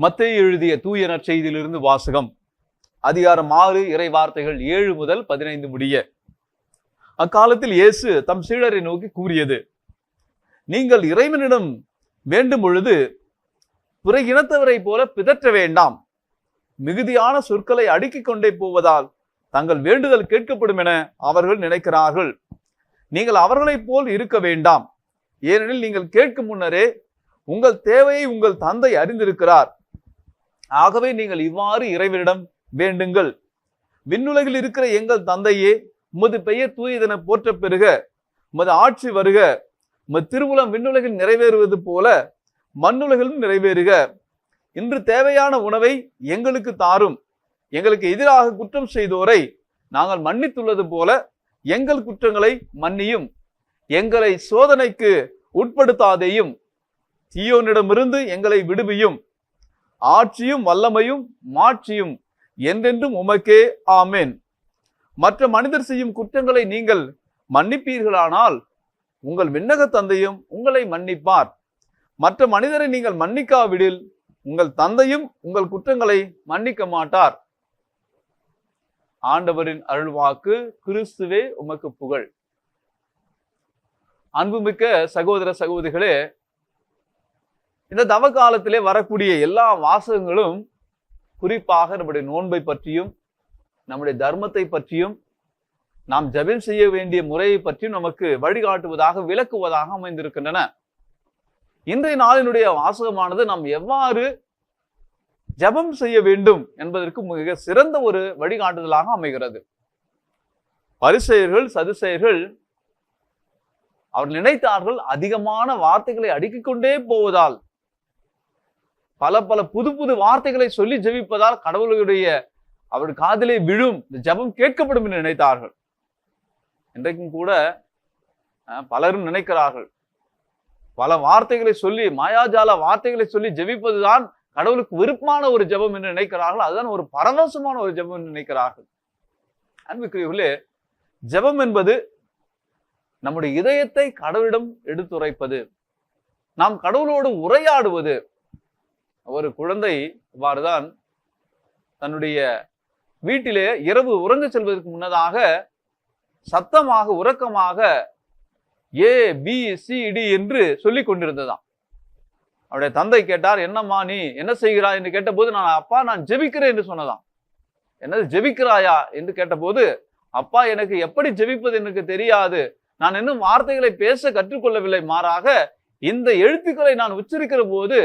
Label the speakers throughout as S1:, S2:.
S1: மத்தேயு எழுதிய தூய நற்செய்தியிலிருந்து வாசகம். அதிகாரம் 6 இறை வார்த்தைகள் 7 முதல் 15 முடிய. அக்காலத்தில் இயேசு தம் சீடரை நோக்கி கூறியது: நீங்கள் இறைவனிடம் வேண்டும் பொழுது பிற இனத்தவரை போல பிதற்ற வேண்டாம். மிகுதியான சொற்களை அடுக்கிக் கொண்டே போவதால் தங்கள் வேண்டுதல் கேட்கப்படும் என அவர்கள் நினைக்கிறார்கள். நீங்கள் அவர்களைப் போல் இருக்க வேண்டாம். ஏனெனில் நீங்கள் கேட்கும் முன்னரே உங்கள் தேவையை உங்கள் தந்தை அறிந்திருக்கிறார். ஆகவே நீங்கள் இவ்வாறு இறைவனிடம் வேண்டுங்கள்: விண்ணுலகில் இருக்கிற எங்கள் தந்தையே, உமது பெயர் தூயதென போற்ற பெறுக. உமது ஆட்சி வருக. உமது திருவுளம் விண்ணுலகில் நிறைவேறுவது போல மண்ணுலகிலும் நிறைவேறுக. இன்று தேவையான உணவை எங்களுக்கு தாரும். எங்களுக்கு எதிராக குற்றம் செய்தோரை நாங்கள் மன்னித்துள்ளது போல எங்கள் குற்றங்களை மன்னியும். எங்களை சோதனைக்கு உட்படுத்தாதேயும். தீயோனிடமிருந்து எங்களை விடுவியும். ஆட்சியும் வல்லமையும் மாட்சியும் என்றென்றும் உமக்கே. ஆமேன். மற்ற மனிதர் செய்யும் குற்றங்களை நீங்கள் மன்னிப்பீர்களானால் உங்கள் விண்ணக தந்தையும் உங்களை மன்னிப்பார். மற்ற மனிதரை நீங்கள் மன்னிக்காவிடில் உங்கள் தந்தையும் உங்கள் குற்றங்களை மன்னிக்க மாட்டார். ஆண்டவரின் அருள்வாக்கு. கிறிஸ்துவே உமக்கு புகழ். அன்புமிக்க சகோதர சகோதரிகளே, இந்த தவ காலத்திலே வரக்கூடிய எல்லா வாசகங்களும் குறிப்பாக நம்முடைய நோன்பை பற்றியும் நம்முடைய தர்மத்தை பற்றியும் நாம் ஜெபம் செய்ய வேண்டிய முறையை பற்றியும் நமக்கு வழிகாட்டுவதாக விளக்குவதாக அமைந்திருக்கின்றன. இன்றைய நாளினுடைய வாசகமானது நாம் எவ்வாறு ஜெபம் செய்ய வேண்டும் என்பதற்கு மிக சிறந்த ஒரு வழிகாட்டுதலாக அமைகிறது. பரிசேயர்கள் சதுசேயர்கள் அவர்கள் நினைத்தார்கள், அதிகமான வார்த்தைகளை அடுக்கிக் கொண்டே போவதால், பல பல புது புது வார்த்தைகளை சொல்லி ஜெபிப்பதால் கடவுளுடைய அவருடைய காதிலே விழும், இந்த ஜெபம் கேட்கப்படும் என்று நினைத்தார்கள். இன்றைக்கும் கூட பலரும் நினைக்கிறார்கள், பல வார்த்தைகளை சொல்லி, மாயாஜால வார்த்தைகளை சொல்லி ஜெபிப்பதுதான் கடவுளுக்கு விருப்பமான ஒரு ஜெபம் என்று நினைக்கிறார்கள். அதுதான் ஒரு பரவசமான ஒரு ஜெபம் என்று நினைக்கிறார்கள். அன்புக்குரியவர்களே, ஜெபம் என்பது நம்முடைய இதயத்தை கடவுளிடம் எடுத்துரைப்பது, நாம் கடவுளோடு உரையாடுவது. ஒரு குழந்தை இவ்வாறுதான் தன்னுடைய வீட்டிலே இரவு உறங்க செல்வதற்கு முன்னதாக சத்தமாக உறக்கமாக ABCD என்று சொல்லிக் கொண்டிருந்ததாம். அவருடைய தந்தை கேட்டார், என்னம்மா நீ என்ன செய்கிறாய் என்று கேட்டபோது, அப்பா நான் ஜெபிக்கிறேன் என்று சொன்னதாம். என்னது ஜெபிக்கிறாயா என்று கேட்டபோது, அப்பா எனக்கு எப்படி ஜெபிப்பது எனக்கு தெரியாது, நான் இன்னும் வார்த்தைகளை பேச கற்றுக்கொள்ளவில்லை, மாறாக இந்த எழுத்துக்களை நான் உச்சரிக்கிற போது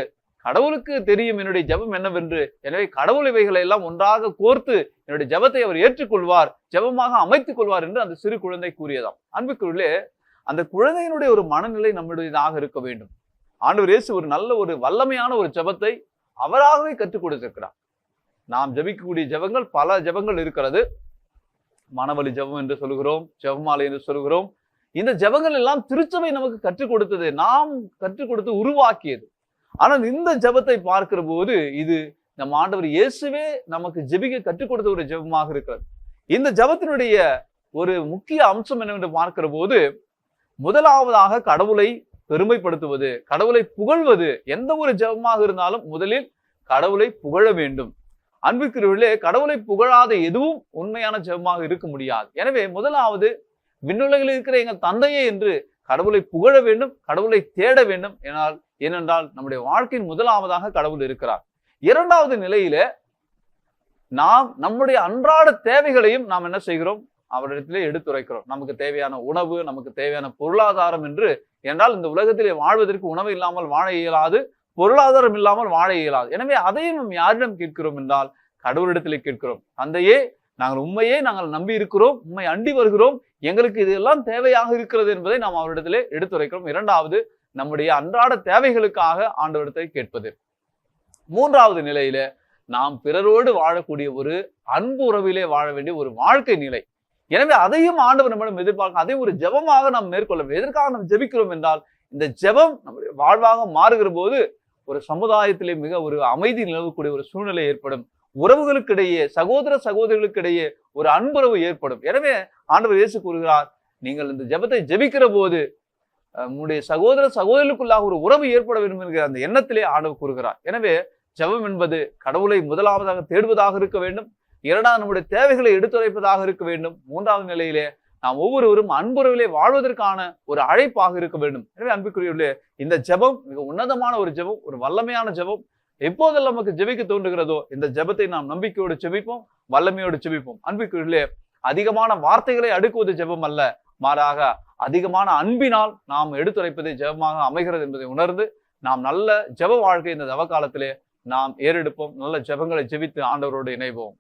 S1: கடவுளுக்கு தெரியும் என்னுடைய ஜெபம் என்னவென்று. எனவே கடவுள் இவைகளை எல்லாம் ஒன்றாக கோர்த்து என்னுடைய ஜெபத்தை அவர் ஏற்றுக்கொள்வார், ஜெபமாக அமைத்துக் கொள்வார் என்று அந்த சிறு குழந்தை கூறியதாம். அன்புக்குள்ளே அந்த குழந்தையினுடைய ஒரு மனநிலை நம்முடையதாக இருக்க வேண்டும். ஆண்டவர் இயேசு ஒரு நல்ல ஒரு வல்லமையான ஒரு ஜெபத்தை அவராகவே கற்றுக் கொடுத்திருக்கிறார். நாம் ஜெபிக்கக்கூடிய ஜெபங்கள் பல ஜெபங்கள் இருக்கிறது. மனவழி ஜெபம் என்று சொல்கிறோம், ஜெபமாலை என்று சொல்கிறோம். இந்த ஜெபங்கள் எல்லாம் திருச்சபை நமக்கு கற்றுக் கொடுத்தது, நாம் கற்றுக் கொடுத்து உருவாக்கியது. ஆனால் இந்த ஜெபத்தை பார்க்கிற போது இது நம் ஆண்டவர் இயேசுவே நமக்கு ஜெபிக்க கற்றுக் கொடுத்த ஒரு ஜெபமாக இருக்கிறது. இந்த ஜெபத்தினுடைய ஒரு முக்கிய அம்சம் என்னவென்று பார்க்கிற போது, முதலாவதாக கடவுளை பெருமைப்படுத்துவது, கடவுளை புகழ்வது. எந்த ஒரு ஜெபமாக இருந்தாலும் முதலில் கடவுளை புகழ வேண்டும். அன்புக்குரியவர்களே, கடவுளை புகழாத எதுவும் உண்மையான ஜெபமாக இருக்க முடியாது. எனவே முதலாவது விண்ணுலகில் இருக்கிற எங்கள் தந்தையே என்று கடவுளை புகழ வேண்டும், கடவுளை தேட வேண்டும். ஏனென்றால் நம்முடைய வாழ்க்கையின் முதலாவதாக கடவுள் இருக்கிறார். இரண்டாவது நிலையில நாம் நம்முடைய அன்றாட தேவைகளையும் நாம் என்ன செய்கிறோம், அவரிடத்திலே எடுத்துரைக்கிறோம். நமக்கு தேவையான உணவு, நமக்கு தேவையான பொருளாதாரம் என்று. என்றால் இந்த உலகத்திலே வாழ்வதற்கு உணவு இல்லாமல் வாழ இயலாது, பொருளாதாரம் இல்லாமல் வாழ இயலாது. எனவே அதையும் நாம் யாரிடம் கேட்கிறோம் என்றால் கடவுளிடத்திலே கேட்கிறோம். தந்தையே, நாங்கள் நம்பி இருக்கிறோம், உம்மை அண்டி வருகிறோம், எங்களுக்கு இதெல்லாம் தேவையாக இருக்கிறது என்பதை நாம் அவரிடத்திலே எடுத்துரைக்கிறோம். இரண்டாவது, நம்முடைய அன்றாட தேவைகளுக்காக ஆண்டவரிடத்தை கேட்பது. மூன்றாவது நிலையில நாம் பிறரோடு வாழக்கூடிய ஒரு அன்பு உறவிலே வாழ வேண்டிய ஒரு வாழ்க்கை நிலை. எனவே அதையும் ஆண்டவர் நம்மிடம் எதிர்பார்க்க, அதை ஒரு ஜெபமாக நாம் மேற்கொள்ள. எதற்காக நாம் ஜெபிக்கிறோம் என்றால், இந்த ஜெபம் நம்முடைய வாழ்வாக மாறுகிற போது ஒரு சமுதாயத்திலே மிக ஒரு அமைதி நிலவக்கூடிய ஒரு சூழ்நிலை ஏற்படும். உறவுகளுக்கிடையே, சகோதர சகோதரிகளுக்கிடையே ஒரு அன்புறவு ஏற்படும். எனவே ஆண்டவர் இயேசு கூறுகிறார், நீங்கள் இந்த ஜெபத்தை ஜெபிக்கிற போது உங்களுடைய சகோதர சகோதரிகளுக்குள்ளாக ஒரு உறவு ஏற்பட வேண்டும் என்கிற அந்த எண்ணத்திலே ஆண்டவர் கூறுகிறார். எனவே ஜெபம் என்பது கடவுளை முதலாவதாக தேடுவதாக இருக்க வேண்டும். இரண்டாவது நம்முடைய தேவைகளை எடுத்துரைப்பதாக இருக்க வேண்டும். மூன்றாவது நிலையிலே நாம் ஒவ்வொருவரும் அன்புறவிலே வாழ்வதற்கான ஒரு அழைப்பாக இருக்க வேண்டும். எனவே அன்புக்குரியவர்களே, இந்த ஜெபம் மிக உன்னதமான ஒரு ஜெபம், ஒரு வல்லமையான ஜெபம். எப்போதெல்லாம் நமக்கு ஜெபிக்க தோன்றுகிறதோ இந்த ஜெபத்தை நாம் நம்பிக்கையோடு ஜெபிப்போம், வல்லமையோடு ஜெபிப்போம். அன்புக்குரியவர்களே, அதிகமான வார்த்தைகளை அடுக்குவது ஜெபம் அல்ல, மாறாக அதிகமான அன்பினால் நாம் எடுத்துரைப்பதே ஜெபமாக அமைகிறது என்பதை உணர்ந்து நாம் நல்ல ஜெப வாழ்க்கை இந்த தவ காலத்திலே நாம் ஏறெடுப்போம். நல்ல ஜெபங்களை ஜெபித்து ஆண்டவரோடு இணைவோம்.